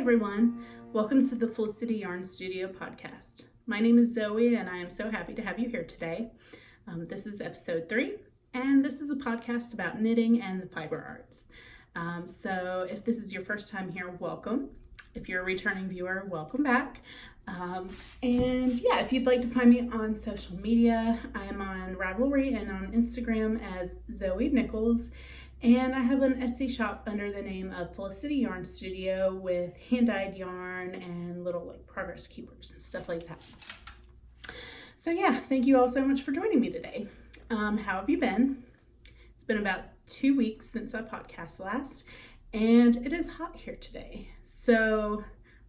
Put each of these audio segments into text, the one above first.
everyone, welcome to the Felicity Yarn Studio podcast. My name is Zoe and I am so happy to have you here today. This is episode 3 and this is a podcast about knitting and the fiber arts. So if this is your first time here, welcome. If you're a returning viewer, welcome back. And yeah, if you'd like to find me on social media, I am on Ravelry and on Instagram as Zoe Nichols. And I have an Etsy shop under the name of Felicity Yarn Studio with hand-dyed yarn and little like progress keepers and stuff like that. So yeah, thank you all so much for joining me today. How have you been? It's been about 2 weeks since I podcast last, and it is hot here today. So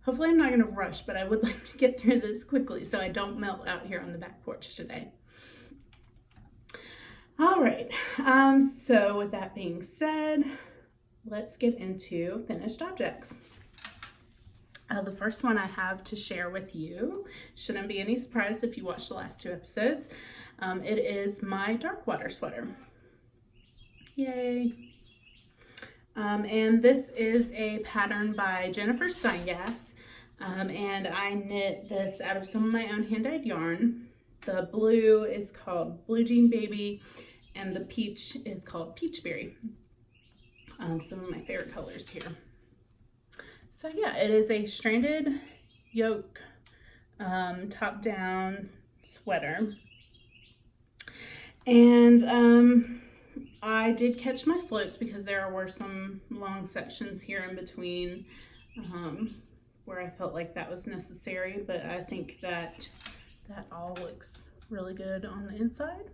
hopefully I'm not going to rush, but I would like to get through this quickly so I don't melt out here on the back porch today. All right, so with that being said, let's get into finished objects. The first one I have to share with you shouldn't be any surprise if you watched the last 2 episodes. It is my Darkwater sweater. Yay! And this is a pattern by Jennifer Steingass, and I knit this out of some of my own hand-dyed yarn. The blue is called Blue Jean Baby, and the peach is called Peachberry. Some of my favorite colors here. So yeah, it is a stranded yoke, top-down sweater. And I did catch my floats because there were some long sections here in between where I felt like that was necessary, but I think that all looks really good on the inside.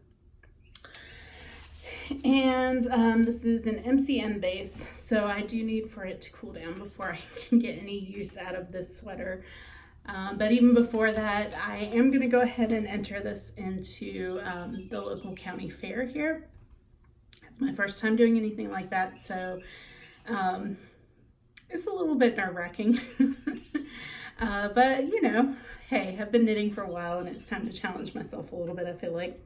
And this is an MCM base, so I do need for it to cool down before I can get any use out of this sweater. But even before that, I am going to go ahead and enter this into the local county fair here. It's my first time doing anything like that, so it's a little bit nerve-wracking. But you know, hey, I've been knitting for a while and it's time to challenge myself a little bit, I feel like.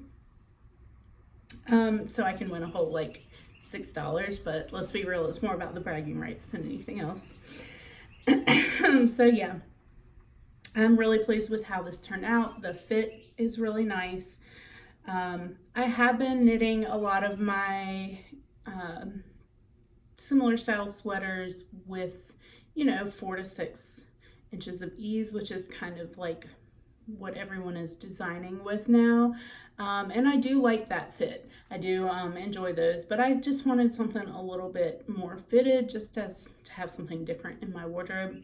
So I can win a whole like $6, but let's be real, it's more about the bragging rights than anything else. So yeah, I'm really pleased with how this turned out. The fit is really nice. I have been knitting a lot of my similar style sweaters with, you know, 4 to 6 inches of ease, which is kind of like what everyone is designing with now. And I do like that fit. I do enjoy those, but I just wanted something a little bit more fitted, just to have something different in my wardrobe.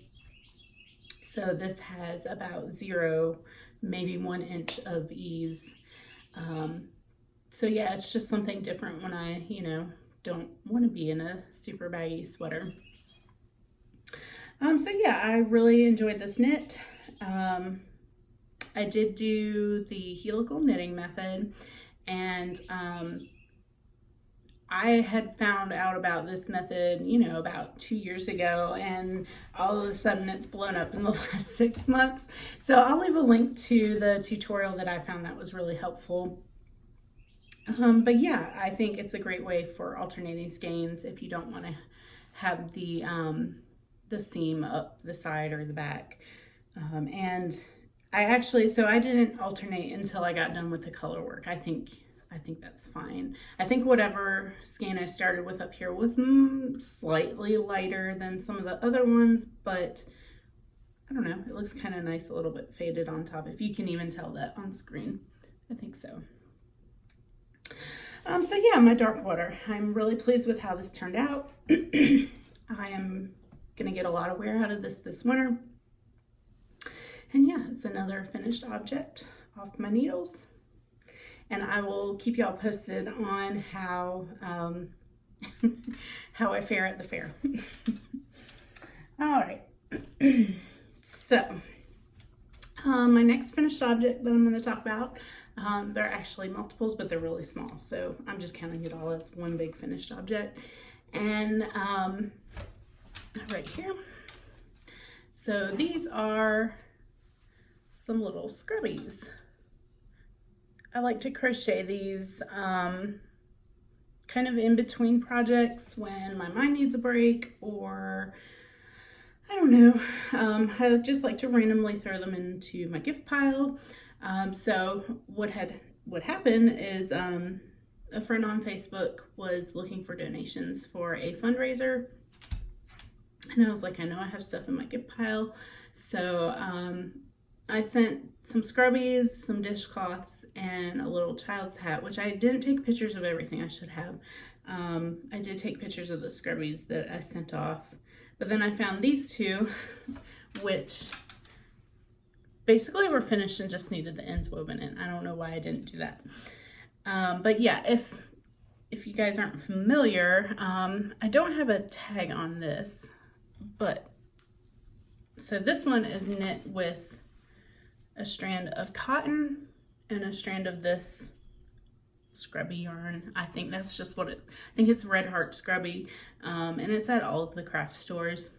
So this has about 0, maybe 1 inch of ease. So yeah, it's just something different when I, you know, don't want to be in a super baggy sweater. So yeah, I really enjoyed this knit. I did do the Helical Knitting method, and I had found out about this method, you know, about 2 years ago, and all of a sudden it's blown up in the last 6 months. So I'll leave a link to the tutorial that I found that was really helpful. But yeah, I think it's a great way for alternating skeins if you don't want to have the seam up the side or the back. And I didn't alternate until I got done with the color work. I think that's fine. I think whatever skein I started with up here was slightly lighter than some of the other ones, but I don't know, it looks kind of nice, a little bit faded on top, if you can even tell that on screen. I think so. So yeah, my Darkwater. I'm really pleased with how this turned out. I am gonna get a lot of wear out of this winter. And yeah, it's another finished object off my needles. And I will keep y'all posted on how how I fare at the fair. All right. So my next finished object that I'm going to talk about, they're actually multiples, but they're really small. So I'm just counting it all as one big finished object. And right here. So these are some little scrubbies. I like to crochet these kind of in between projects when my mind needs a break, or I don't know. I just like to randomly throw them into my gift pile. So what happened is a friend on Facebook was looking for donations for a fundraiser. And I was like, I know I have stuff in my gift pile. So I sent some scrubbies, some dishcloths, and a little child's hat, which I didn't take pictures of everything I should have. I did take pictures of the scrubbies that I sent off. But then I found these two, which basically were finished and just needed the ends woven in. I don't know why I didn't do that. But yeah, if you guys aren't familiar, I don't have a tag on this, but so this one is knit with a strand of cotton and a strand of this scrubby yarn. I think that's just what I think it's Red Heart Scrubby, and it's at all of the craft stores.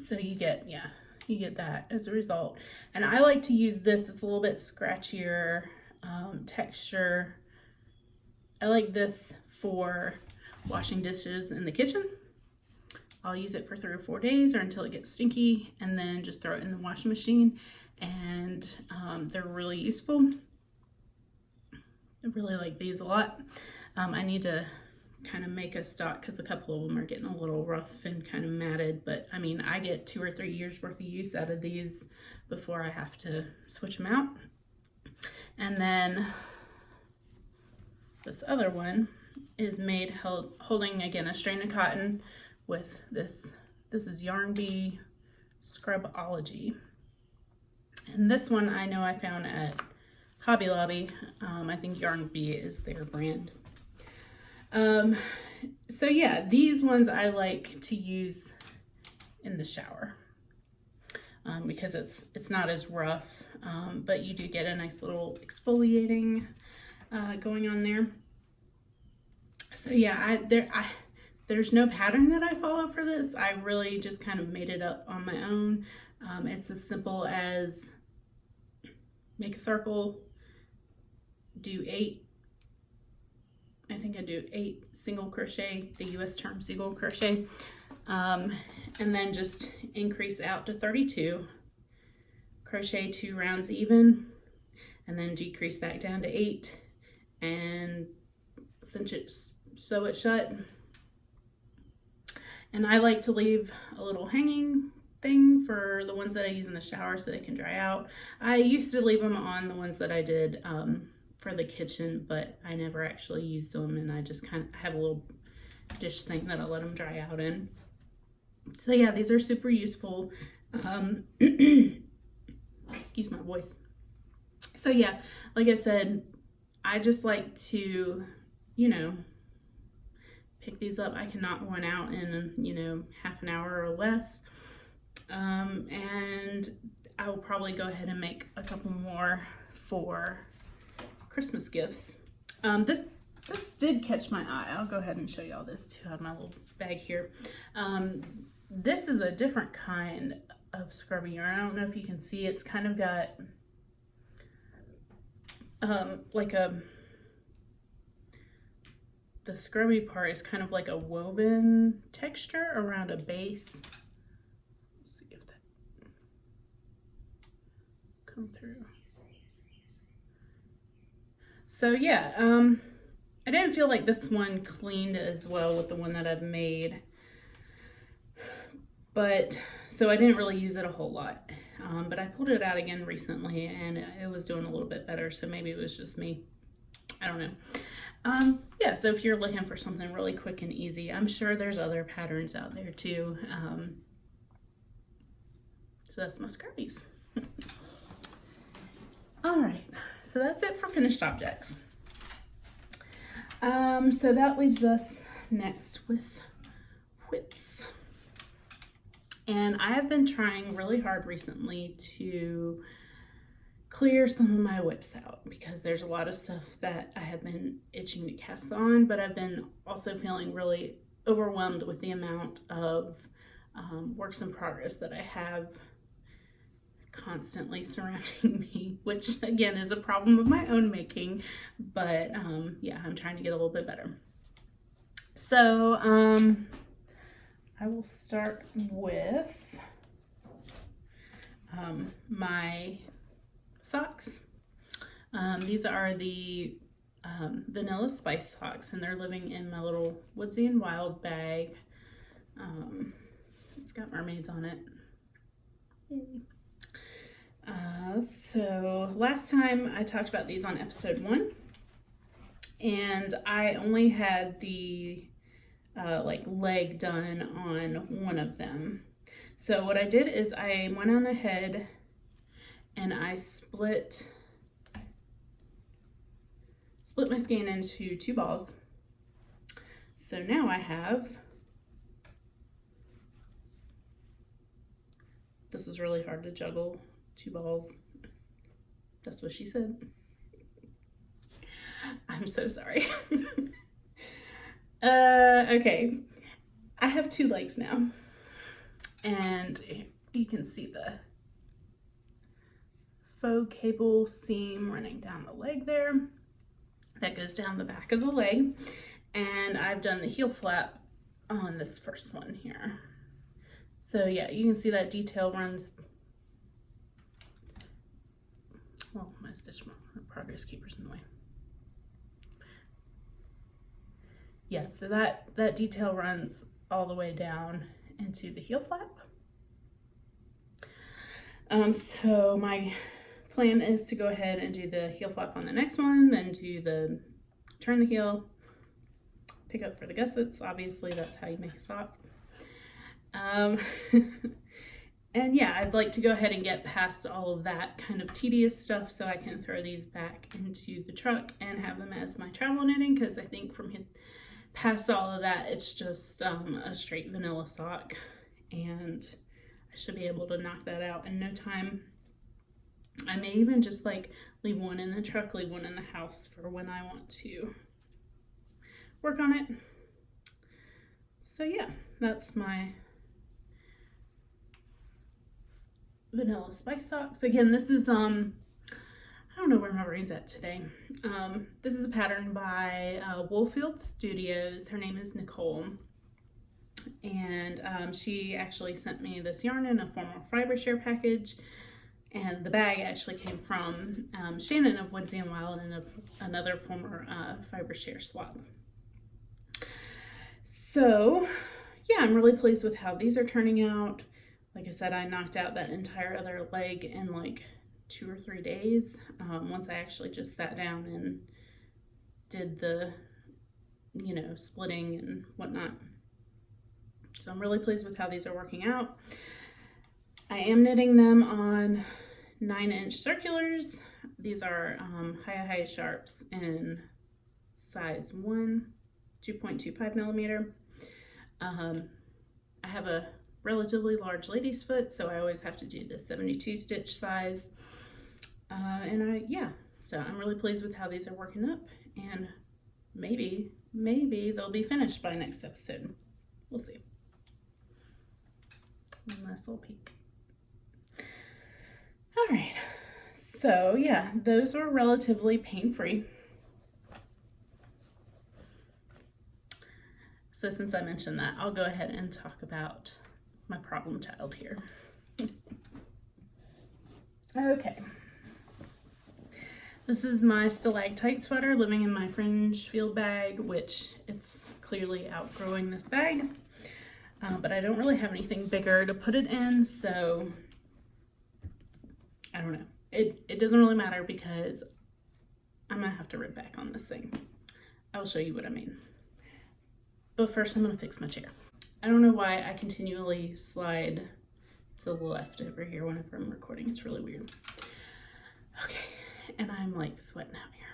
So you get that as a result. And I like to use this. It's a little bit scratchier texture. I like this for washing dishes in the kitchen. I'll use it for 3 or 4 days or until it gets stinky, and then just throw it in the washing machine. And they're really useful. I really like these a lot. I need to kind of make a stock because a couple of them are getting a little rough and kind of matted, but I mean, I get 2 or 3 years worth of use out of these before I have to switch them out. And then this other one is made holding again a strand of cotton with this is Yarn Bee Scrubology. And this one I know I found at Hobby Lobby. I think Yarn Bee is their brand. So yeah, these ones I like to use in the shower because it's not as rough, but you do get a nice little exfoliating going on there. So yeah, there's no pattern that I follow for this. I really just kind of made it up on my own. It's as simple as make a circle, do 8, I think I do 8 single crochet, the US term single crochet, and then just increase out to 32, crochet 2 rounds even, and then decrease back down to 8, and sew it shut. And I like to leave a little hanging thing for the ones that I use in the shower so they can dry out. I used to leave them on the ones that I did for the kitchen, but I never actually used them, and I just kind of have a little dish thing that I let them dry out in. So yeah, these are super useful. Excuse my voice. So yeah, like I said, I just like to, pick these up. I can knock one out in, half an hour or less. And I will probably go ahead and make a couple more for Christmas gifts. This did catch my eye. I'll go ahead and show y'all this too. I have my little bag here. This is a different kind of scrubby yarn. I don't know if you can see, it's kind of got the scrubby part is kind of like a woven texture around a base. Let's see if that come through. So yeah, I didn't feel like this one cleaned as well with the one that I've made, but so I didn't really use it a whole lot. But I pulled it out again recently and it was doing a little bit better, so maybe it was just me. I don't know. Yeah, so if you're looking for something really quick and easy, I'm sure there's other patterns out there too. So that's my scrubbies. All right, so that's it for finished objects. So that leaves us next with whips. And I have been trying really hard recently to clear some of my whips out because there's a lot of stuff that I have been itching to cast on, but I've been also feeling really overwhelmed with the amount of works in progress that I have constantly surrounding me, which again is a problem of my own making, but yeah, I'm trying to get a little bit better. So I will start with my socks. These are the Vanilla Spice socks, and they're living in my little Woodsy and Wild bag. It's got mermaids on it. Yay. So last time I talked about these on episode 1, and I only had the like leg done on one of them. So what I did is I went on ahead and I split my skein into 2 balls. So now I have, this is really hard to juggle, 2 balls. That's what she said. I'm so sorry. Okay, I have 2 legs now, and you can see the faux cable seam running down the leg there. That goes down the back of the leg, and I've done the heel flap on this first one here. So yeah, you can see that detail runs, well, my stitch progress keeper's in the way. Yeah, so that detail runs all the way down into the heel flap. So my plan is to go ahead and do the heel flap on the next one, then do the turn the heel, pick up for the gussets. Obviously that's how you make a sock. And yeah, I'd like to go ahead and get past all of that kind of tedious stuff so I can throw these back into the truck and have them as my travel knitting, because I think from past all of that, it's just a straight vanilla sock, and I should be able to knock that out in no time. I may even just like leave one in the truck, leave one in the house for when I want to work on it. So yeah, that's my Vanilla Spice socks. Again, this is I don't know where my brain's at today. This is a pattern by Woolfield Studios. Her name is Nicole, and she actually sent me this yarn in a formal fiber share package, and the bag actually came from Shannon of Woodsy and Wild and another former fiber share swap. So yeah, I'm really pleased with how these are turning out. Like I said, I knocked out that entire other leg in like 2 or 3 days, once I actually just sat down and did the, you know, splitting and whatnot. So I'm really pleased with how these are working out. I am knitting them on 9-inch circulars. These are high sharps in size 1, 2.25 millimeter. I have a relatively large lady's foot, so I always have to do the 72 stitch size. So I'm really pleased with how these are working up, and maybe they'll be finished by next episode. We'll see. One last little peek. All right, so yeah, those are relatively pain-free. So since I mentioned that, I'll go ahead and talk about my problem child here. Okay. This is my Stalactite sweater living in my fringe field bag, which it's clearly outgrowing this bag. But I don't really have anything bigger to put it in, so I don't know. It doesn't really matter because I'm gonna have to rip back on this thing. I will show you what I mean. But first I'm gonna fix my chair. I don't know why I continually slide to the left over here whenever I'm recording. It's really weird. Okay, and I'm like sweating out here.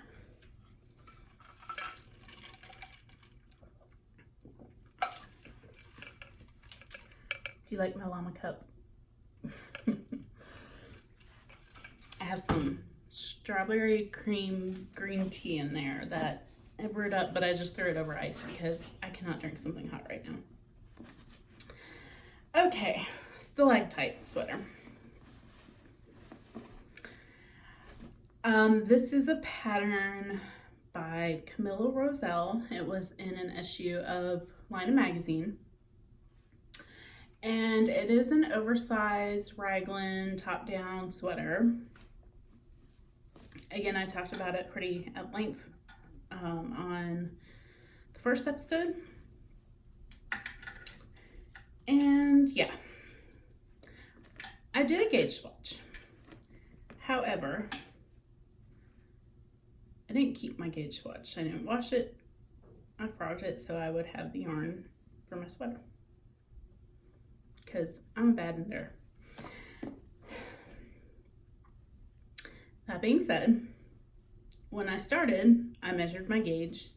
Do you like my llama cup? I have some strawberry cream green tea in there that I brewed up, but I just threw it over ice because I cannot drink something hot right now. Okay, Stalactite sweater. This is a pattern by Camille Rosselle. It was in an issue of Line of Magazine. And it is an oversized raglan top-down sweater. Again, I talked about it pretty at length on the first episode. And yeah, I did a gauge swatch. However, I didn't keep my gauge swatch. I didn't wash it. I frogged it so I would have the yarn for my sweater, because I'm a bad knitter. That being said, when I started, I measured my gauge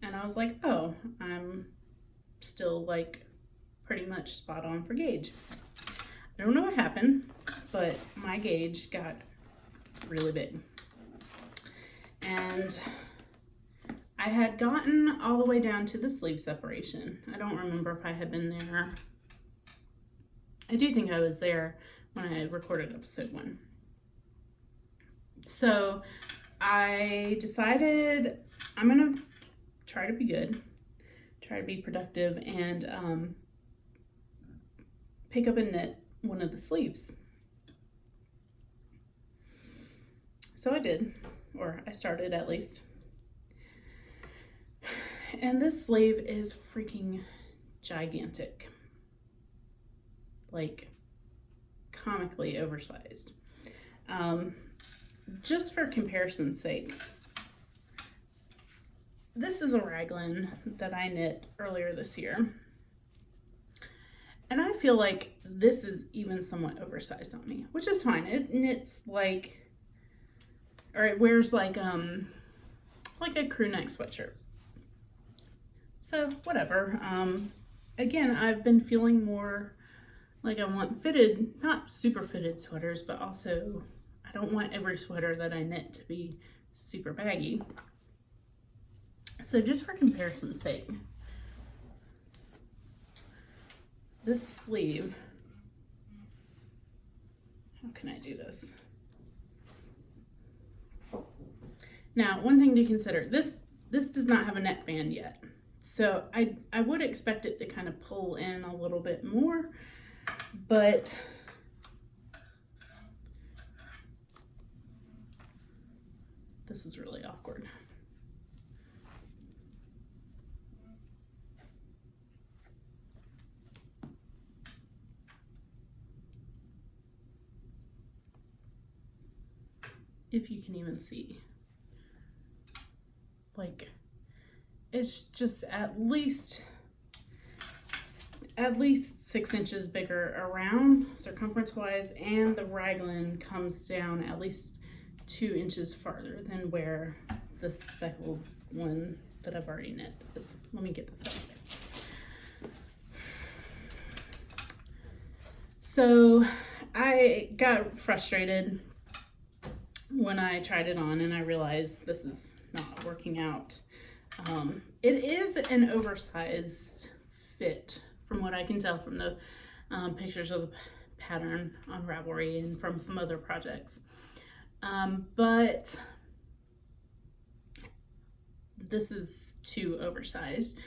and I was like, oh, I'm still like pretty much spot on for gauge. I don't know what happened, but my gauge got really big. And I had gotten all the way down to the sleeve separation. I don't remember if I had been there. I do think I was there when I recorded episode 1. So I decided I'm gonna try to be good, try to be productive, and pick up and knit one of the sleeves. So I did, or I started at least. And this sleeve is freaking gigantic, like comically oversized. Just for comparison's sake, this is a raglan that I knit earlier this year. And I feel like this is even somewhat oversized on me, which is fine. It knits like, or it wears like a crew neck sweatshirt. So whatever. Again, I've been feeling more like I want fitted, not super fitted sweaters, but also I don't want every sweater that I knit to be super baggy. So just for comparison's sake, this sleeve, how can I do this? Now, one thing to consider, this does not have a neckband yet. So I would expect it to kind of pull in a little bit more, but this is really awkward. If you can even see, like, it's just at least 6 inches bigger around circumference wise, and the raglan comes down at least 2 inches farther than where the speckled one that I've already knit is. Let me get this out there. So I got frustrated when I tried it on and I realized this is not working out. It is an oversized fit from what I can tell from the pictures of the pattern on Ravelry and from some other projects. But this is too oversized.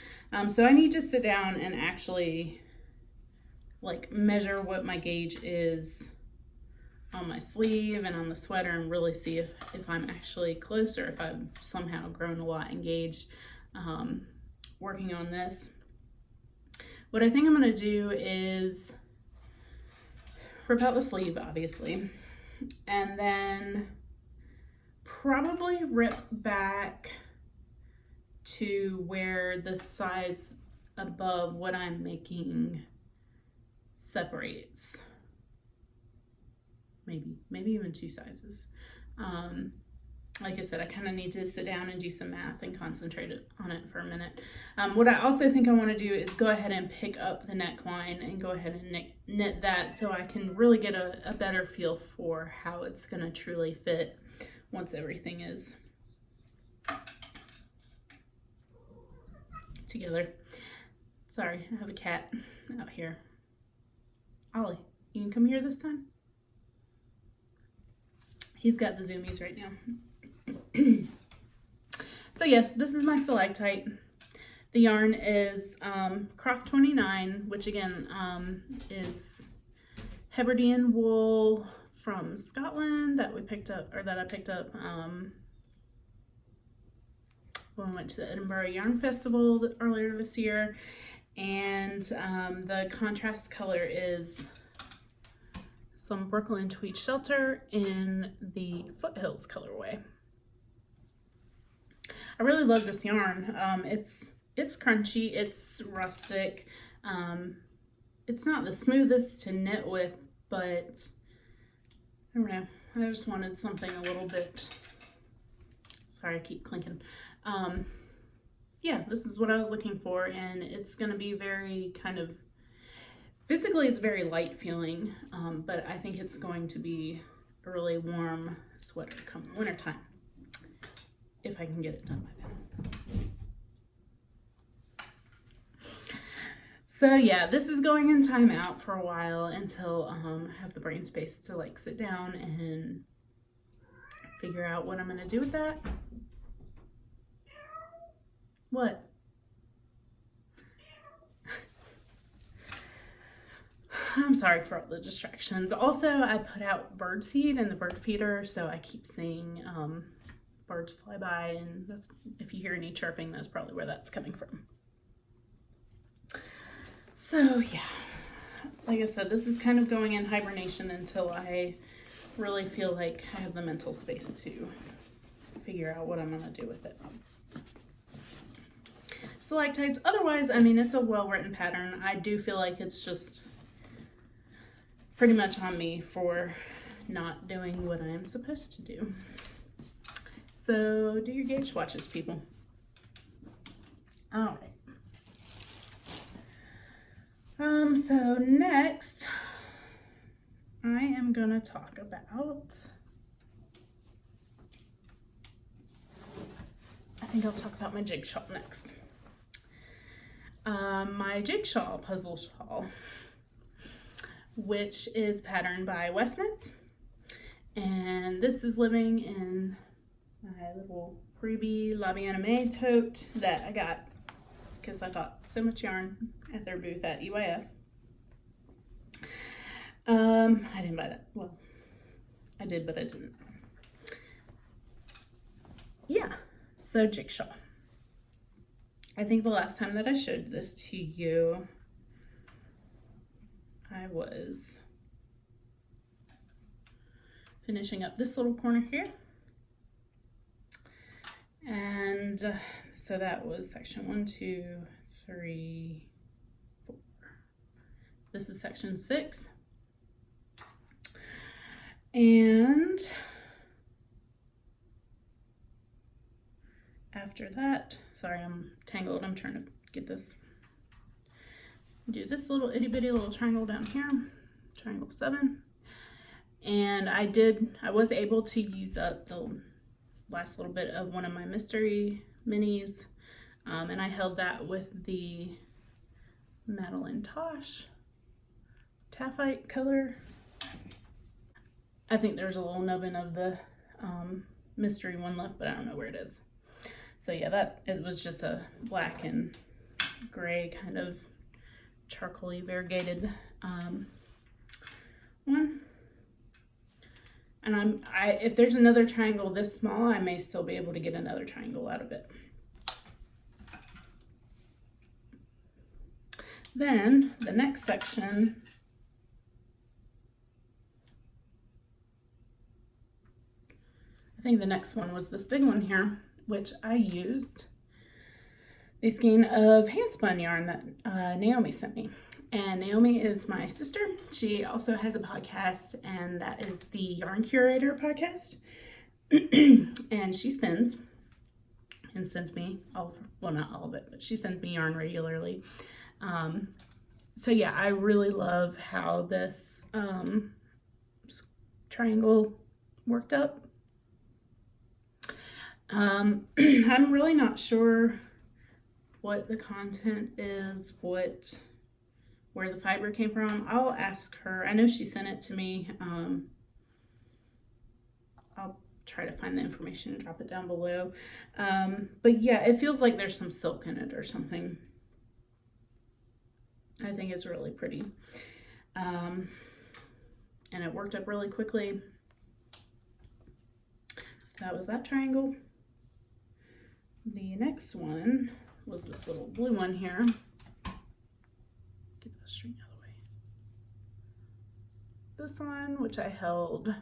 So I need to sit down and actually like measure what my gauge is on my sleeve and on the sweater and really see if I'm actually close or if I've somehow grown a lot engaged working on this. What I think I'm going to do is rip out the sleeve, obviously, and then probably rip back to where the size above what I'm making separates. Maybe even 2 sizes. Like I said, I kind of need to sit down and do some math and concentrate on it for a minute. What I also think I want to do is go ahead and pick up the neckline and go ahead and knit that so I can really get a better feel for how it's going to truly fit once everything is together. Sorry, I have a cat out here. Ollie, you can come here this time? He's got the zoomies right now. So yes, this is my stalactite. The yarn is Croft 29, which again is Hebridean wool from Scotland that we picked up, or that I picked up when we went to the Edinburgh Yarn Festival earlier this year. And the contrast color is some Brooklyn Tweed Shelter in the Foothills colorway. I really love this yarn. It's crunchy, it's rustic. It's not the smoothest to knit with, but I don't know. I just wanted something a little bit, sorry, I keep clinking. Yeah, this is what I was looking for, and it's going to be very kind of, physically it's very light feeling, but I think it's going to be a really warm sweater come wintertime, if I can get it done by then. So yeah, this is going in timeout for a while until I have the brain space to like sit down and figure out what I'm going to do with that. What? I'm sorry for all the distractions. Also, I put out bird seed in the bird feeder, so I keep seeing birds fly by, and that's, if you hear any chirping, that's probably where that's coming from. So yeah, like I said, this is kind of going in hibernation until I really feel like I have the mental space to figure out what I'm going to do with it. Stalactites, otherwise, I mean, it's a well-written pattern. I do feel like it's just pretty much on me for not doing what I'm supposed to do. So do your gauge swatches, people. All right. So next, I am gonna talk about, I think I'll talk about my Jigshawl next. My Jigshawl puzzle shawl, which is patterned by Westknits, and this is living in my little freebie Lobby Anime tote that I got because I got so much yarn at their booth at EYF. I didn't buy that. Well, I did, but I didn't. Yeah, so Jigshawl. I think the last time that I showed this to you, I was finishing up this little corner here. And so that was section 1, 2, 3, 4. This is section 6. And after that, sorry, I'm tangled. I'm trying to get this, do this little itty bitty little triangle down here, triangle 7. And I was able to use up the last little bit of one of my mystery minis, and I held that with the Madelinetosh Taffy color. I think there's a little nubbin of the mystery one left, but I don't know where it is. So yeah, it was just a black and gray kind of charcoaly variegated one. And if there's another triangle this small, I may still be able to get another triangle out of it. Then the next section, I think the next one was this big one here, which I used the skein of handspun yarn that Naomi sent me. And Naomi is my sister. She also has a podcast, and that is the Yarn Curator podcast. And she spins and sends me well, not all of it, but she sends me yarn regularly. So yeah, I really love how this triangle worked up. I'm really not sure what the content is, where the fiber came from. I'll ask her. I know she sent it to me. try to find the information and drop it down below. But yeah, it feels like there's some silk in it or something. I think it's really pretty. And it worked up really quickly. So that was that triangle. The next one was this little blue one here. Get that string out of the way. This one, which I held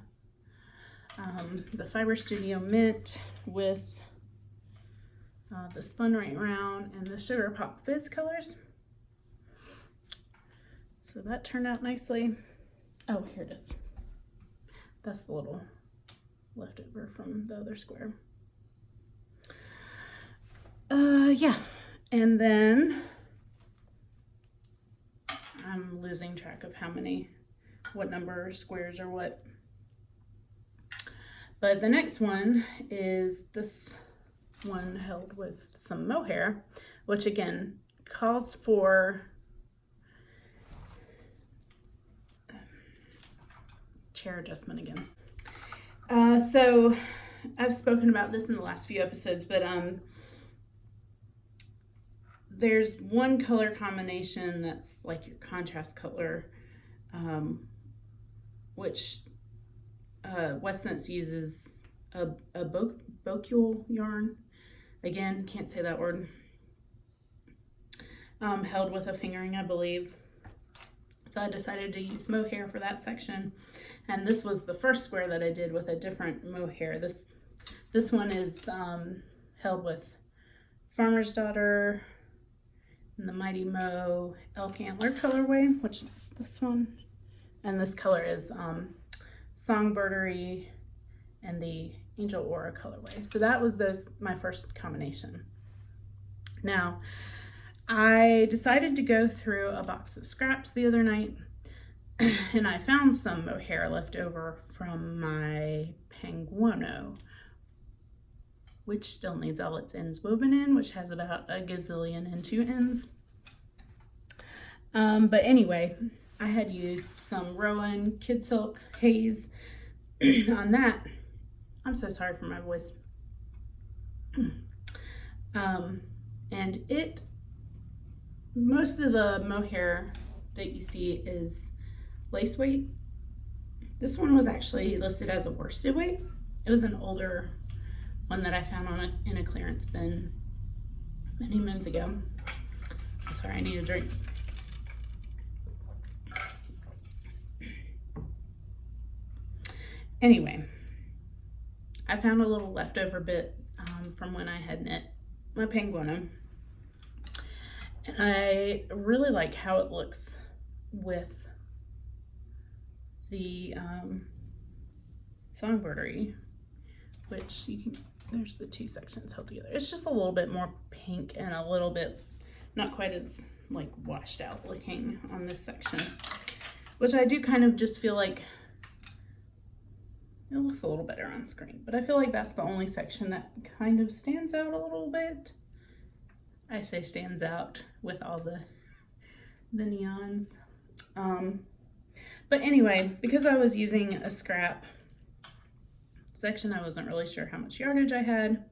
the Fiber Studio Mint with the Spun Right Round and the Sugar Pop Fizz colors. So that turned out nicely. Oh, here it is. That's the little leftover from the other square. Yeah, and then I'm losing track of what number squares or what. But the next one is this one held with some mohair, which again calls for chair adjustment again. So I've spoken about this in the last few episodes, but there's one color combination that's like your contrast color, which Westknits uses a Helical yarn. Again, can't say that word. Held with a fingering, I believe. So I decided to use mohair for that section. And this was the first square that I did with a different mohair. This one is held with Farmer's Daughter and the Mighty Mo Elk Antler colorway, which is this one. And this color is Songbirdery and the Angel Aura colorway. So that was my first combination. Now, I decided to go through a box of scraps the other night, and I found some mohair left over from my Penguono, which still needs all its ends woven in, which has about a gazillion and 2 ends. But anyway, I had used some Rowan Kid Silk Haze on that. I'm so sorry for my voice. And most of the mohair that you see is lace weight. This one was actually listed as a worsted weight. It was an older one that I found in a clearance bin many moons ago. Sorry, I need a drink. Anyway, I found a little leftover bit from when I had knit my Penguono. And I really like how it looks with the Songbirdery, which there's the 2 sections held together. It's just a little bit more pink and a little bit, not quite as like washed out looking on this section, which I do kind of just feel like it looks a little better on screen, but I feel like that's the only section that kind of stands out a little bit. I say stands out with all the neons. But anyway, because I was using a scrap section, I wasn't really sure how much yardage I had.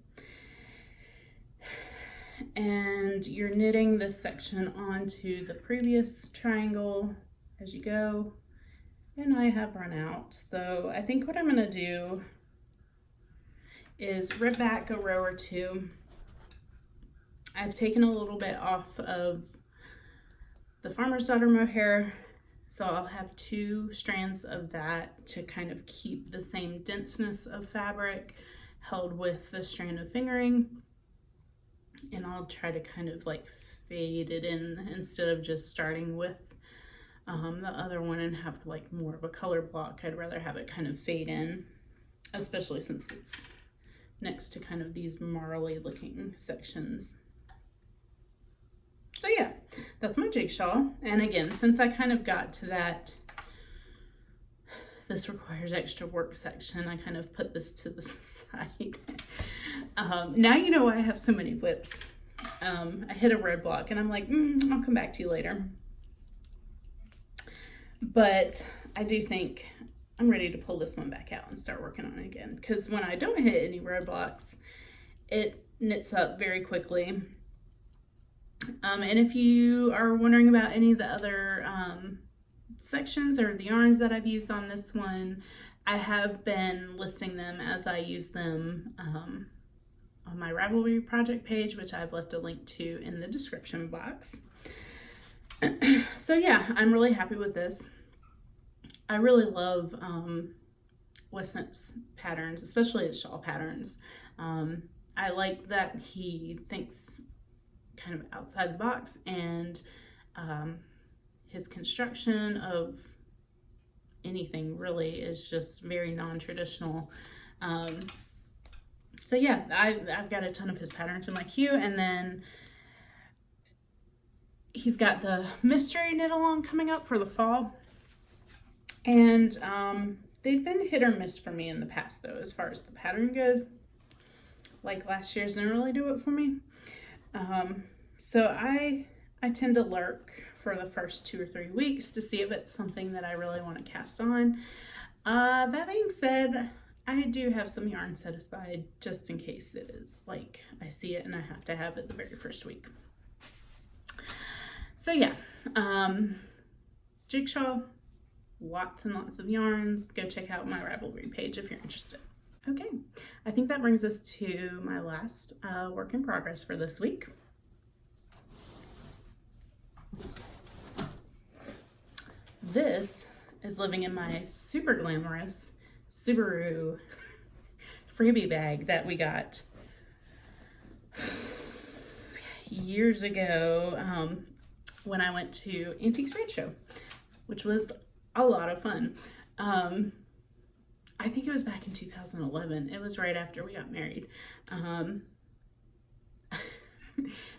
And you're knitting this section onto the previous triangle as you go. And I have run out. So I think what I'm gonna do is rip back a row or 2. I've taken a little bit off of the Farmer's Daughter mohair, so I'll have 2 strands of that to kind of keep the same denseness of fabric held with the strand of fingering. And I'll try to kind of like fade it in instead of just starting with the other one and have like more of a color block. I'd rather have it kind of fade in, especially since it's next to kind of these marley looking sections. So yeah, that's my Jigshawl. And again, since I kind of got to that, this requires extra work section, I kind of put this to the side. Now you know why I have so many whips. I hit a roadblock and I'm like, I'll come back to you later. But I do think I'm ready to pull this one back out and start working on it again, because when I don't hit any roadblocks, it knits up very quickly. And if you are wondering about any of the other sections or the yarns that I've used on this one, I have been listing them as I use them on my Ravelry project page, which I've left a link to in the description box. So yeah, I'm really happy with this. I really love Westknits patterns, especially his shawl patterns. I like that he thinks kind of outside the box, and his construction of anything really is just very non-traditional. So yeah, I've got a ton of his patterns in my queue, and then he's got the mystery knit along coming up for the fall. And they've been hit or miss for me in the past, though, as far as the pattern goes. Like last year's didn't really do it for me. So I tend to lurk for the first 2 or 3 weeks to see if it's something that I really want to cast on. That being said, I do have some yarn set aside just in case it is like I see it and I have to have it the very first week. So yeah, Jigshawl, lots and lots of yarns. Go check out my Ravelry page if you're interested. Okay, I think that brings us to my last work in progress for this week. This is living in my super glamorous Subaru freebie bag that we got years ago when I went to Antiques Roadshow, which was a lot of fun. I think it was back in 2011. It was right after we got married.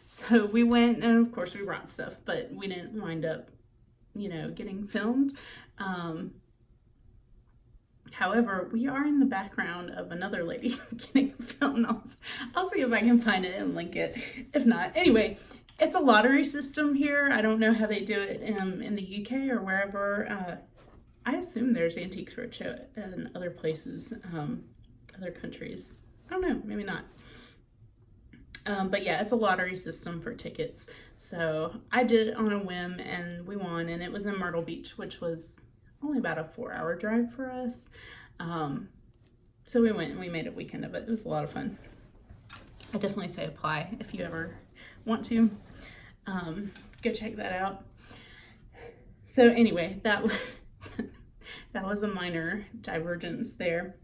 So we went, and of course we brought stuff, but we didn't wind up, you know, getting filmed. However, we are in the background of another lady getting filmed. I'll see if I can find it and link it. If not, anyway, it's a lottery system here. I don't know how they do it in the UK or wherever. I assume there's Antiques Roadshow in other places, other countries. I don't know, maybe not. But yeah, it's a lottery system for tickets. So I did it on a whim and we won, and it was in Myrtle Beach, which was only about a 4-hour drive for us. So we went and we made a weekend of it. It was a lot of fun. I definitely say apply if you ever want to. Go check that out. So anyway, that was that was a minor divergence there.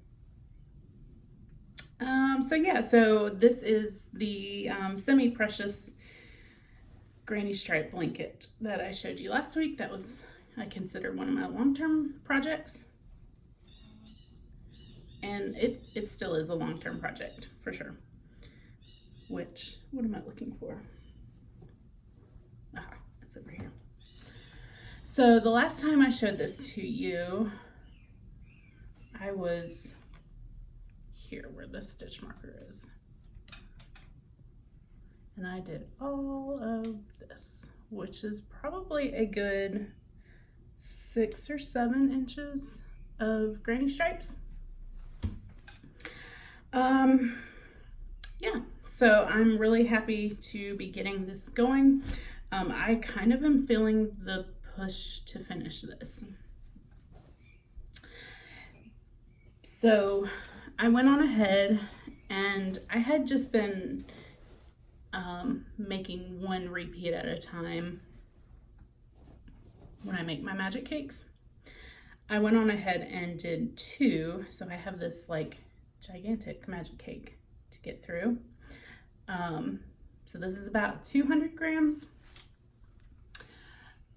So yeah, so this is the semi-precious granny stripe blanket that I showed you last week. That was, I consider, one of my long-term projects. And it still is a long-term project, for sure. Which, what am I looking for? Ah, it's over here. So the last time I showed this to you, I was here where the stitch marker is. And I did all of this, which is probably a good 6 or 7 inches of granny stripes. Yeah, so I'm really happy to be getting this going. I kind of am feeling the push to finish this. So I went on ahead and I had just been making one repeat at a time when I make my magic cakes. I went on ahead and did 2, so I have this like gigantic magic cake to get through. So this is about 200 grams.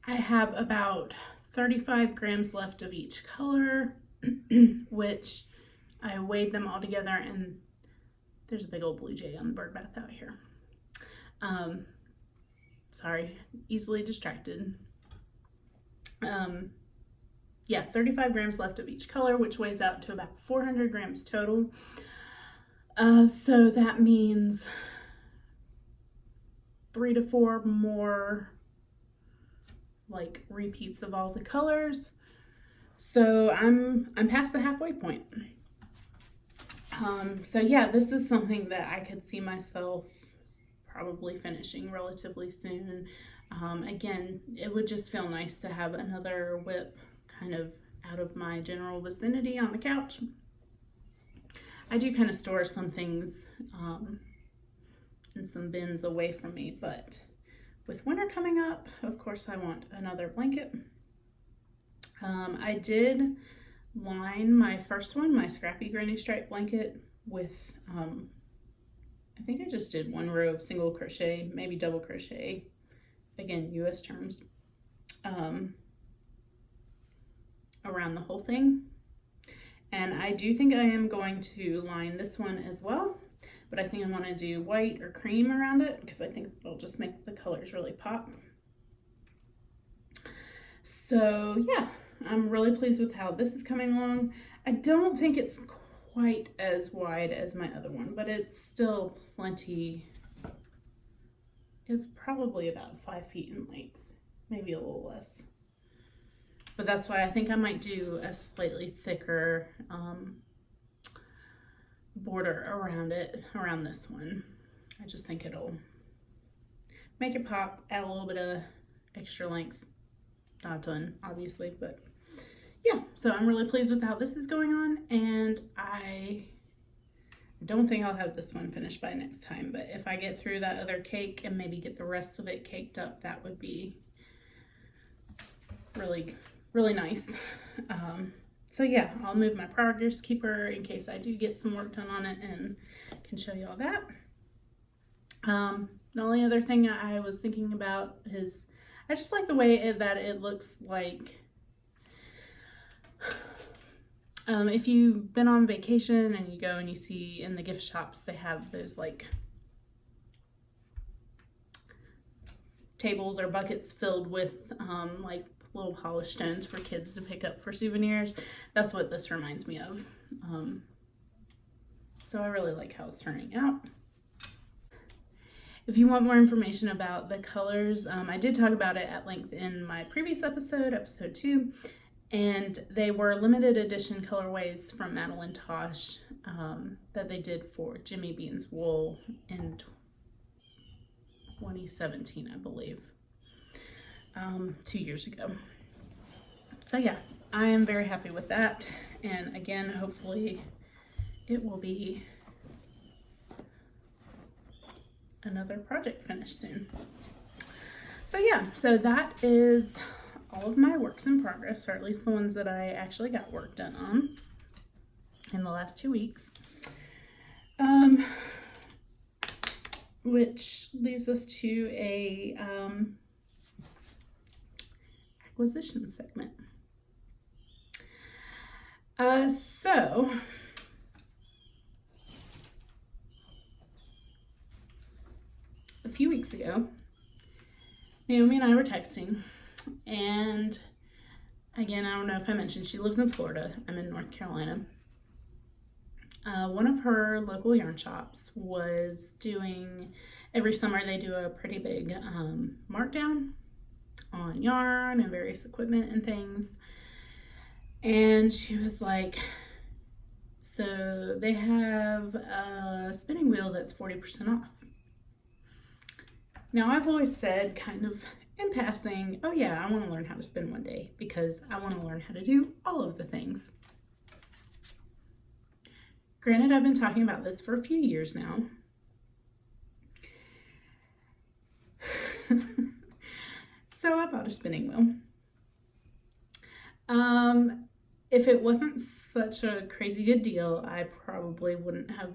I have about 35 grams left of each color, which I weighed them all together, and there's a big old blue jay on the bird bath out here. Sorry, easily distracted. Yeah, 35 grams left of each color, which weighs out to about 400 grams total. So that means 3 to 4 more like repeats of all the colors. So I'm past the halfway point. So yeah, this is something that I could see myself probably finishing relatively soon. Again, it would just feel nice to have another whip kind of out of my general vicinity on the couch. I do kind of store some things in some bins away from me, but with winter coming up, of course I want another blanket. I did line my first one, my Scrappy Granny Stripe blanket, with I think I just did one row of single crochet, maybe double crochet, again US terms, around the whole thing. And I do think I am going to line this one as well, but I think I want to do white or cream around it because I think it'll just make the colors really pop. So yeah, I'm really pleased with how this is coming along. I don't think it's quite as wide as my other one, but it's still plenty. It's probably about 5 feet in length, maybe a little less. But that's why I think I might do a slightly thicker border around it, around this one. I just think it'll make it pop, add a little bit of extra length. Not a ton, obviously, but yeah. So I'm really pleased with how this is going on, and I don't think I'll have this one finished by next time, but if I get through that other cake and maybe get the rest of it caked up, that would be really nice. So yeah, I'll move my progress keeper in case I do get some work done on it and can show you all that. The only other thing I was thinking about is I just like the way that it looks like if you've been on vacation and you go and you see in the gift shops, they have those like tables or buckets filled with like little polished stones for kids to pick up for souvenirs. That's what this reminds me of. So I really like how it's turning out. If you want more information about the colors, I did talk about it at length in my previous episode, episode 2, and they were limited edition colorways from Madelinetosh that they did for Jimmy Bean's wool in 2017, I believe. 2 years ago. So yeah, I am very happy with that, and again, hopefully it will be another project finished soon. So yeah, so that is all of my works in progress, or at least the ones that I actually got work done on in the last 2 weeks. Which leads us to a acquisition segment. So a few weeks ago, Naomi and I were texting, and again, I don't know if I mentioned, she lives in Florida. I'm in North Carolina. One of her local yarn shops was doing, every summer they do a pretty big markdown on yarn and various equipment and things. And she was like, so they have a spinning wheel that's 40% off. Now I've always said, kind of in passing, oh yeah, I want to learn how to spin one day because I want to learn how to do all of the things. Granted, I've been talking about this for a few years now. So I bought a spinning wheel. If it wasn't such a crazy good deal, I probably wouldn't have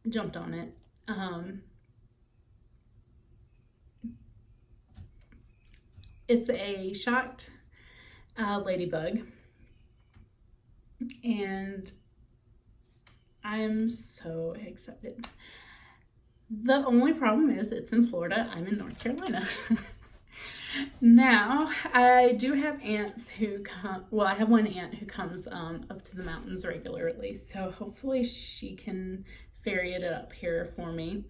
jumped on it. It's a Schacht Ladybug, and I am so excited. The only problem is it's in Florida. I'm in North Carolina. Now, I do have aunts who come, well, I have one aunt who comes up to the mountains regularly, so hopefully she can ferry it up here for me.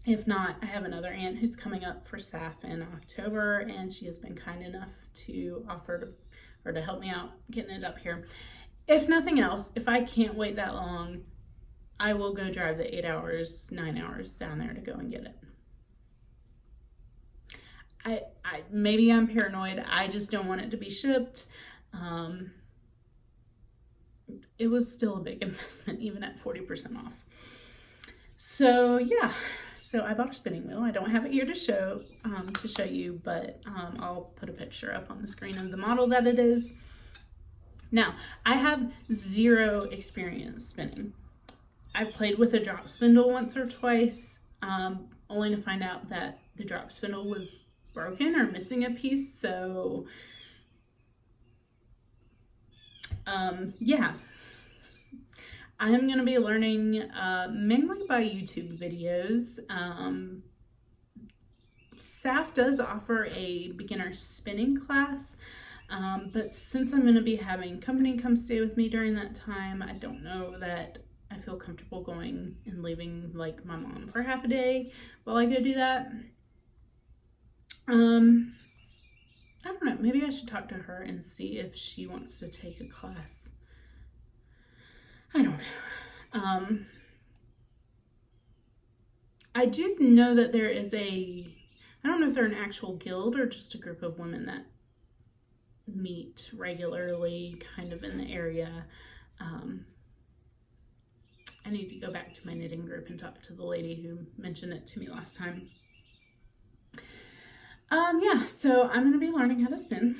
If not, I have another aunt who's coming up for SAF in October, and she has been kind enough to offer to or to help me out getting it up here. If nothing else, if I can't wait that long, I will go drive the 8 hours, 9 hours down there to go and get it. Maybe I'm paranoid. I just don't want it to be shipped. It was still a big investment, even at 40% off. So yeah, so I bought a spinning wheel. I don't have it here to show you, but I'll put a picture up on the screen of the model that it is. Now, I have zero experience spinning. I've played with a drop spindle once or twice, only to find out that the drop spindle was broken or missing a piece. So yeah, I'm going to be learning mainly by YouTube videos. SAF does offer a beginner spinning class, but since I'm going to be having company come stay with me during that time, I don't know that I feel comfortable going and leaving like my mom for half a day while I go do that. I don't know, maybe I should talk to her and see if she wants to take a class. I don't know. I do know that there is I don't know if they're an actual guild or just a group of women that meet regularly kind of in the area. I need to go back to my knitting group and talk to the lady who mentioned it to me last time. Yeah, so I'm going to be learning how to spin.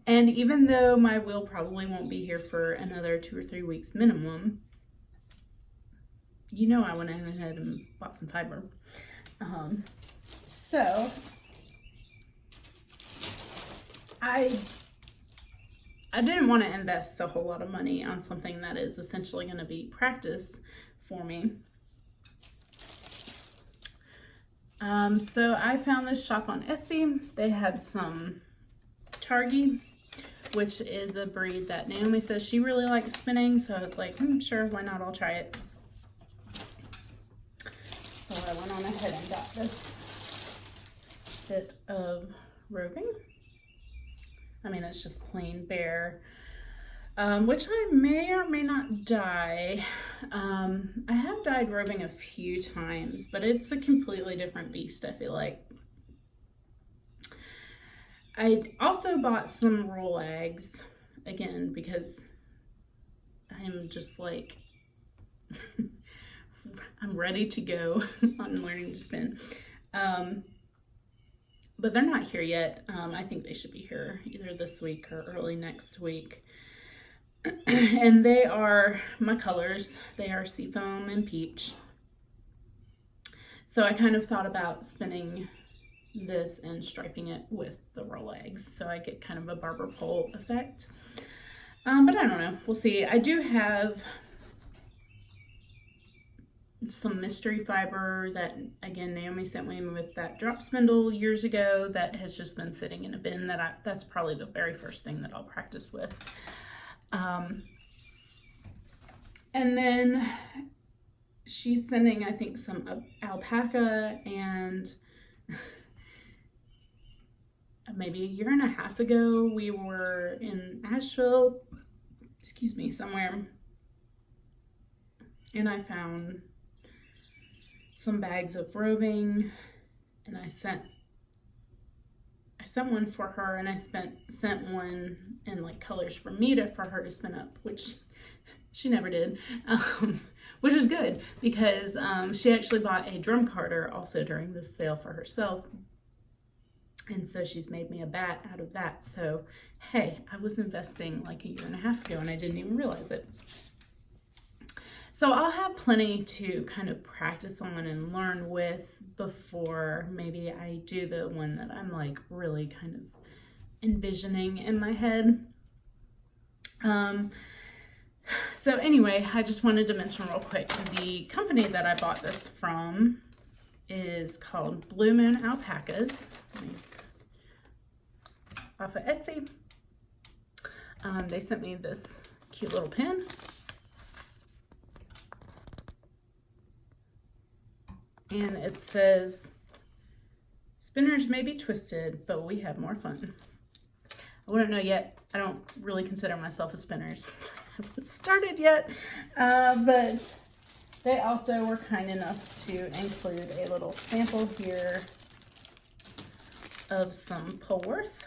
And even though my wheel probably won't be here for another 2 or 3 weeks minimum, you know I went ahead and bought some fiber. So I didn't want to invest a whole lot of money on something that is essentially going to be practice for me. So I found this shop on Etsy. They had some Targi, which is a breed that Naomi says she really likes spinning. So I was like, sure, why not? I'll try it. So I went on ahead and got this bit of roving. I mean, it's just plain bare, which I may or may not dye. I have dyed roving a few times, but it's a completely different beast, I feel like. I also bought some roll eggs, again, because I'm just like, I'm ready to go on learning to spin. But they're not here yet. I think they should be here either this week or early next week. And they are my colors. They are Seafoam and Peach. So I kind of thought about spinning this and striping it with the roll eggs, so I get kind of a barber pole effect. But I don't know. We'll see. I do have some mystery fiber that, again, Naomi sent me with that drop spindle years ago that has just been sitting in a bin. That's probably the very first thing that I'll practice with. And then she's sending, I think, some alpaca, and maybe a year and a half ago we were in Asheville, somewhere, and I found some bags of roving, and I sent one for her, and I sent one in like colors for me for her to spin up, which she never did, which is good because she actually bought a drum carder also during this sale for herself, and so she's made me a bat out of that. So hey, I was investing like a year and a half ago and I didn't even realize it. So I'll have plenty to kind of practice on and learn with before maybe I do the one that I'm like really kind of envisioning in my head. So anyway, I just wanted to mention real quick, the company that I bought this from is called Blue Moon Alpacas, off of Etsy. They sent me this cute little pin. And it says, "Spinners may be twisted, but we have more fun." I wouldn't know yet. I don't really consider myself a spinner since I haven't started yet. But they also were kind enough to include a little sample here of some Polworth,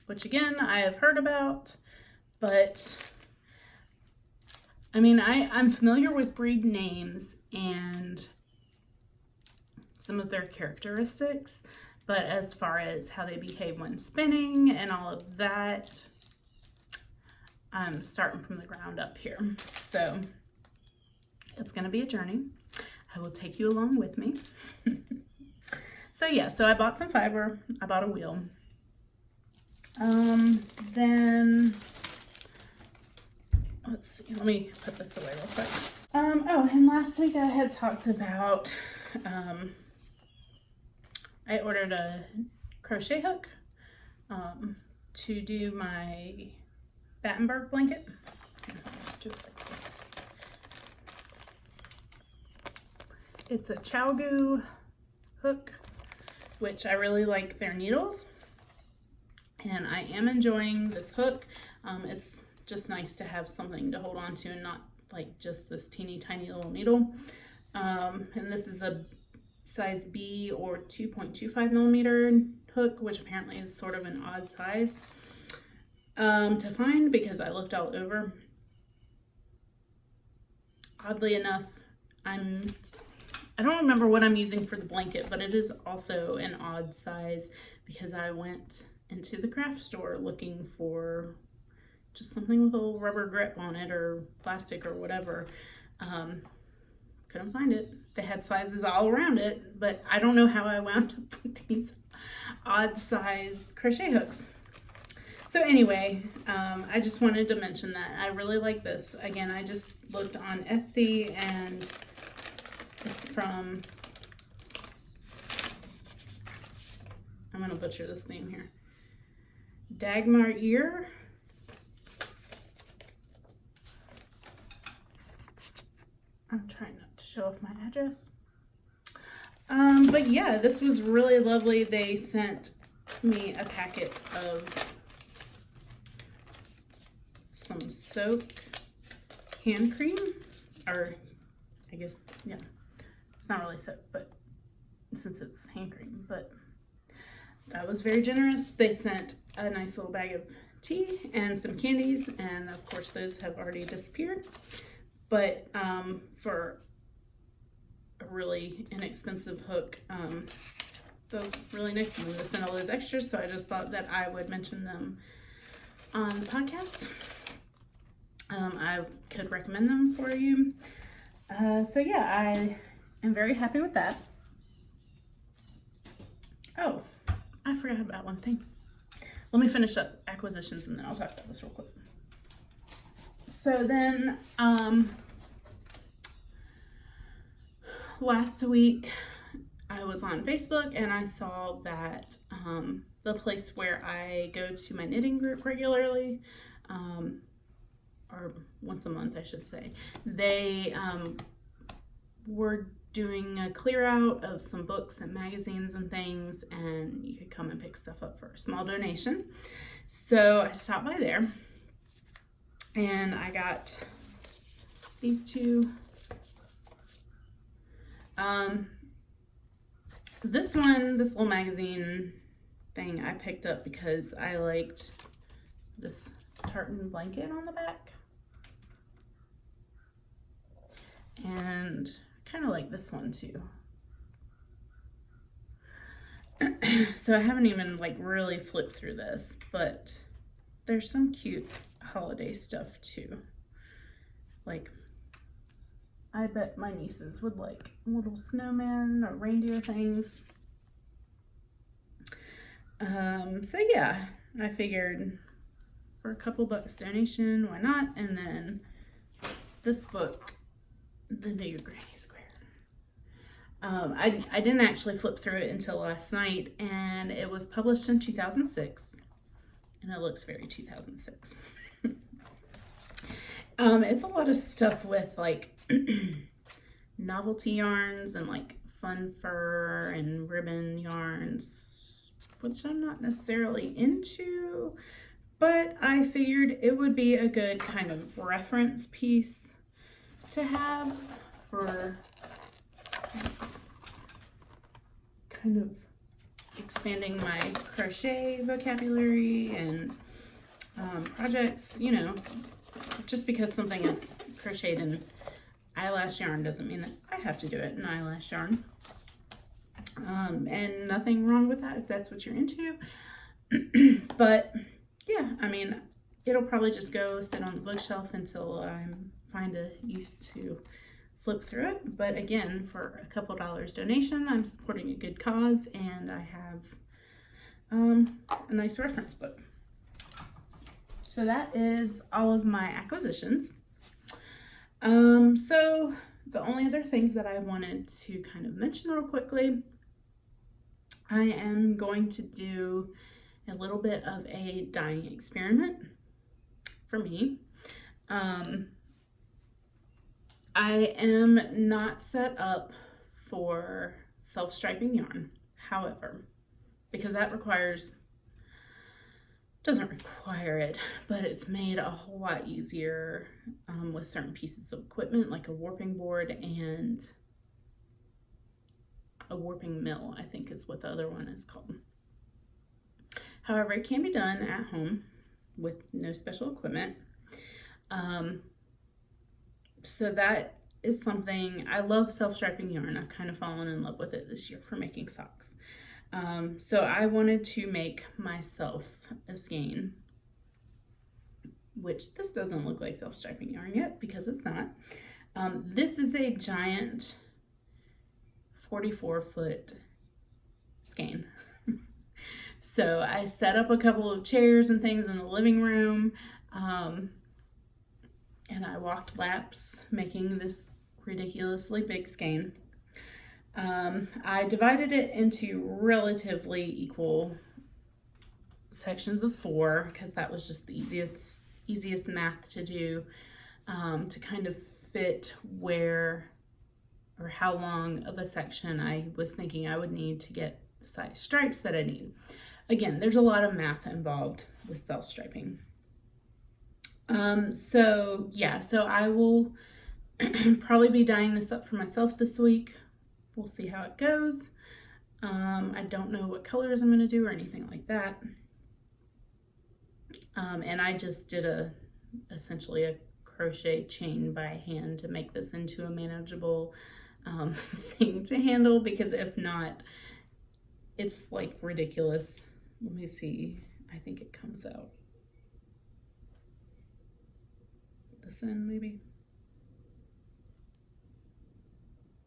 which again, I have heard about, but I mean, I'm familiar with breed names and some of their characteristics, but as far as how they behave when spinning and all of that, I'm starting from the ground up here. So it's going to be a journey. I will take you along with me. So yeah, so I bought some fiber. I bought a wheel. Then let's see, let me put this away real quick. Oh, and last week I had talked about, I ordered a crochet hook to do my Battenberg blanket. Do it like this. It's a Chowgoo hook, which I really like their needles, and I am enjoying this hook. It's just nice to have something to hold on to and not like just this teeny tiny little needle. And this is a size B or 2.25 millimeter hook, which apparently is sort of an odd size to find because I looked all over. Oddly enough, I don't remember what I'm using for the blanket, but it is also an odd size because I went into the craft store looking for just something with a little rubber grip on it or plastic or whatever. Couldn't find it. They had sizes all around it, but I don't know how I wound up with these odd sized crochet hooks. So anyway, I just wanted to mention that I really like this. Again, I just looked on Etsy and it's from, I'm going to butcher this name here, DagmarEir. I'm trying not to show off my address. But yeah, this was really lovely. They sent me a packet of some soap hand cream, or I guess, yeah, it's not really soap, but since it's hand cream, but that was very generous. They sent a nice little bag of tea and some candies, and of course those have already disappeared. But for a really inexpensive hook, that was really nice of them to send all those extras, so I just thought that I would mention them on the podcast. I could recommend them for you. So yeah, I am very happy with that. Oh, I forgot about one thing. Let me finish up acquisitions and then I'll talk about this real quick. So then, last week I was on Facebook and I saw that the place where I go to my knitting group regularly, or once a month I should say, they were doing a clear out of some books and magazines and things, and you could come and pick stuff up for a small donation. So I stopped by there and I got these two. This little magazine thing I picked up because I liked this tartan blanket on the back. And I kind of like this one too. So I haven't even like really flipped through this, but there's some cute holiday stuff too. Like, I bet my nieces would like little snowmen or reindeer things. So yeah, I figured for a couple bucks donation, why not? And then this book, The New Granny Square. I didn't actually flip through it until last night, and it was published in 2006, and it looks very 2006. It's a lot of stuff with like novelty yarns and like fun fur and ribbon yarns, which I'm not necessarily into, but I figured it would be a good kind of reference piece to have for kind of expanding my crochet vocabulary and projects, you know, just because something is crocheted in eyelash yarn doesn't mean that I have to do it in eyelash yarn. And nothing wrong with that if that's what you're into. But yeah, I mean, it'll probably just go sit on the bookshelf until I find a use to flip through it. But again, for a couple dollars donation, I'm supporting a good cause, and I have a nice reference book. So that is all of my acquisitions. So the only other things that I wanted to kind of mention real quickly, I am going to do a little bit of a dyeing experiment for me. I am not set up for self-striping yarn, however, because that doesn't require it, but it's made a whole lot easier with certain pieces of equipment like a warping board and a warping mill, I think is what the other one is called. However, it can be done at home with no special equipment. So that is something, I love self-striping yarn. I've kind of fallen in love with it this year for making socks. So I wanted to make myself a skein, which this doesn't look like self-striping yarn yet because it's not. This is a giant 44-foot skein. So I set up a couple of chairs and things in the living room, and I walked laps making this ridiculously big skein. I divided it into relatively equal sections of 4 because that was just the easiest math to do, to kind of fit where or how long of a section I was thinking I would need to get the size stripes that I need. Again, there's a lot of math involved with self-striping. So yeah, so I will probably be dyeing this up for myself this week. We'll see how it goes. I don't know what colors I'm going to do or anything like that. And I just did essentially a crochet chain by hand to make this into a manageable thing to handle, because if not, it's like ridiculous. Let me see. I think it comes out this end maybe.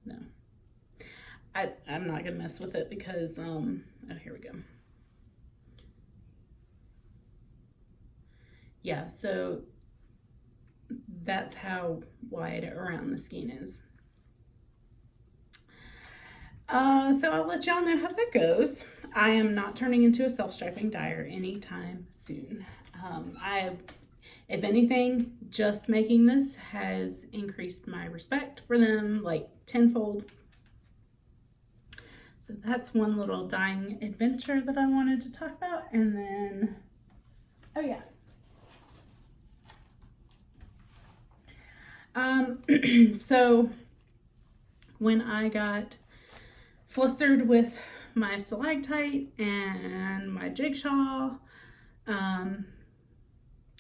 No. I'm not gonna mess with it because oh, here we go. Yeah, so that's how wide around the skein is. So I'll let y'all know how that goes. I am not turning into a self-striping dyer anytime soon. If anything, just making this has increased my respect for them like tenfold. So that's one little dyeing adventure that I wanted to talk about. And then, oh yeah. So when I got flustered with my Stalactite and my Jigshawl,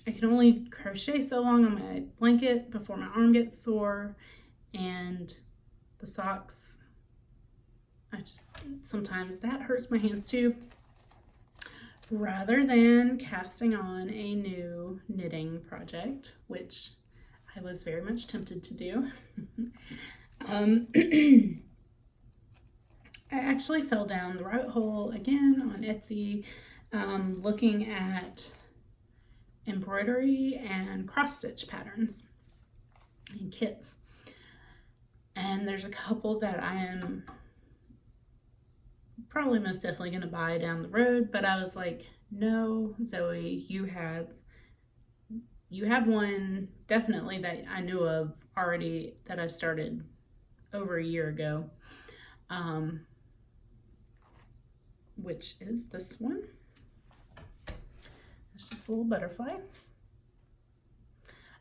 I can only crochet so long on my blanket before my arm gets sore, and the socks, sometimes that hurts my hands too. Rather than casting on a new knitting project, which I was very much tempted to do, I actually fell down the rabbit hole again on Etsy, looking at embroidery and cross stitch patterns and kits. And there's a couple that I am probably most definitely going to buy down the road, but I was like, no, Zoe, you have one definitely that I knew of already that I started over a year ago, which is this one. It's just full butterfly.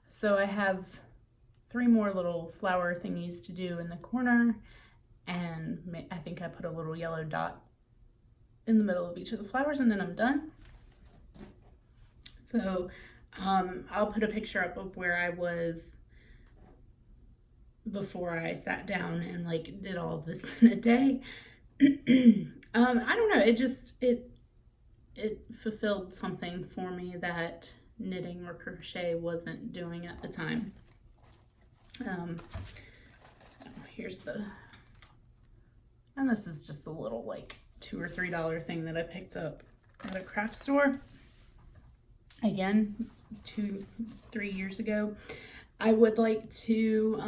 So I have 3 more little flower thingies to do in the corner, and I think I put a little yellow dot in the middle of each of the flowers, and then I'm done. So I'll put a picture up of where I was before I sat down and like did all of this in a day. I don't know, it fulfilled something for me that knitting or crochet wasn't doing at the time. And this is just a little like $2 or $3 thing that I picked up at a craft store. Again, 2-3 years ago. I would like to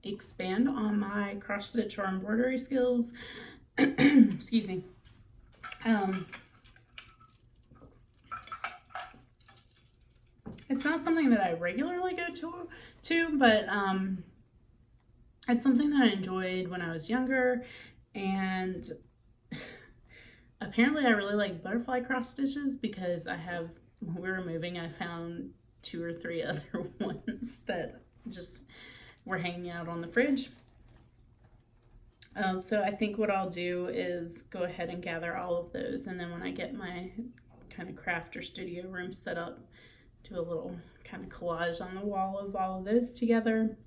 expand on my cross stitch or embroidery skills. Excuse me. It's not something that I regularly go to, but it's something that I enjoyed when I was younger, and apparently I really like butterfly cross stitches because when we were moving, I found 2 or 3 other ones that just were hanging out on the fridge. So I think what I'll do is go ahead and gather all of those, and then when I get my kind of craft or studio room set up, do a little kind of collage on the wall of all of those together.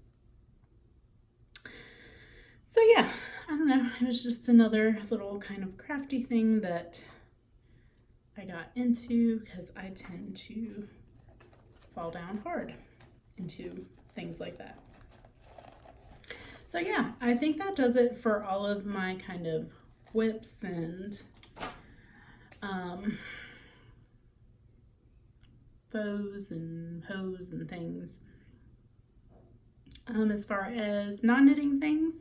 So yeah, I don't know, it was just another little kind of crafty thing that I got into because I tend to fall down hard into things like that. So yeah, I think that does it for all of my kind of whips and bows and hose and things. As far as non-knitting things,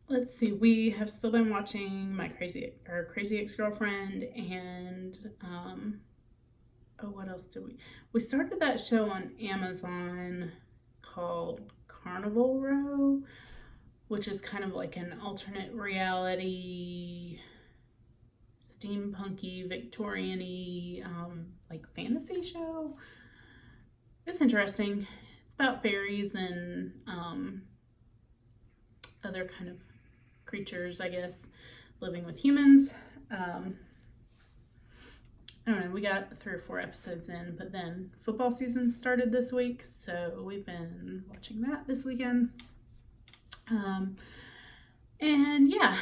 let's see, we have still been watching my Crazy Ex-Girlfriend, and what else did we started that show on Amazon called Carnival Row, which is kind of like an alternate reality, steampunky, Victorian-y, like fantasy show. It's interesting. It's about fairies and other kind of creatures, I guess, living with humans. I don't know, we got 3 or 4 episodes in, but then football season started this week, so we've been watching that this weekend. And yeah,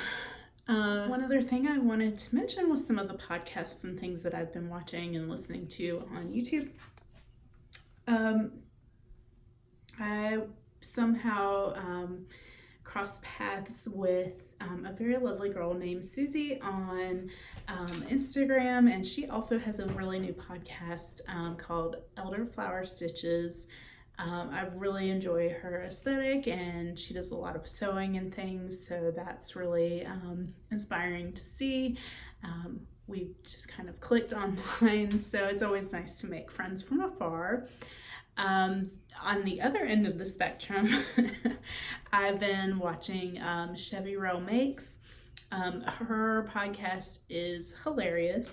one other thing I wanted to mention was some of the podcasts and things that I've been watching and listening to on YouTube. I somehow crossed paths with a very lovely girl named Susie on Instagram, and she also has a really new podcast called Elderflower Stitches. I really enjoy her aesthetic, and she does a lot of sewing and things, so that's really inspiring to see. We just kind of clicked online, so it's always nice to make friends from afar. On the other end of the spectrum, I've been watching Chevyrell Makes. Her podcast is hilarious,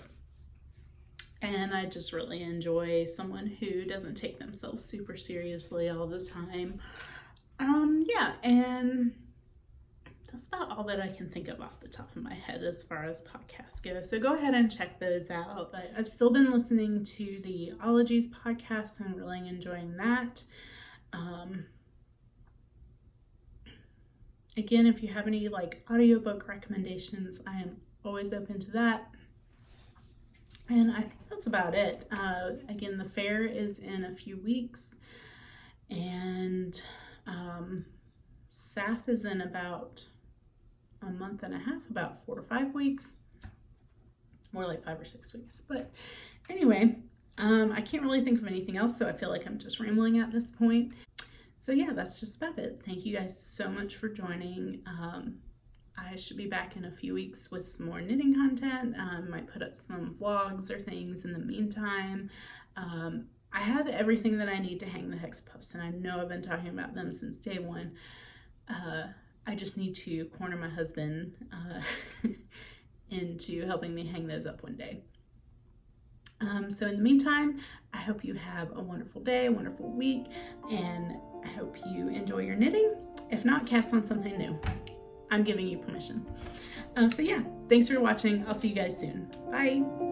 and I just really enjoy someone who doesn't take themselves super seriously all the time. Yeah, and that's about all that I can think of off the top of my head as far as podcasts go. So go ahead and check those out. But I've still been listening to the Ologies podcast and really enjoying that. Again, if you have any like audiobook recommendations, I am always open to that. And I think that's about it. Again, the fair is in a few weeks, and SAF is in about a month and a half, about 4 or 5 weeks, more like 5 or 6 weeks. But anyway, I can't really think of anything else, so I feel like I'm just rambling at this point. So yeah, that's just about it. Thank you guys so much for joining. I should be back in a few weeks with some more knitting content. Might put up some vlogs or things in the meantime. I have everything that I need to hang the hex puffs, and I know I've been talking about them since day one. I just need to corner my husband into helping me hang those up one day. So in the meantime, I hope you have a wonderful day, a wonderful week, and I hope you enjoy your knitting. If not, cast on something new. I'm giving you permission. So yeah, thanks for watching. I'll see you guys soon. Bye.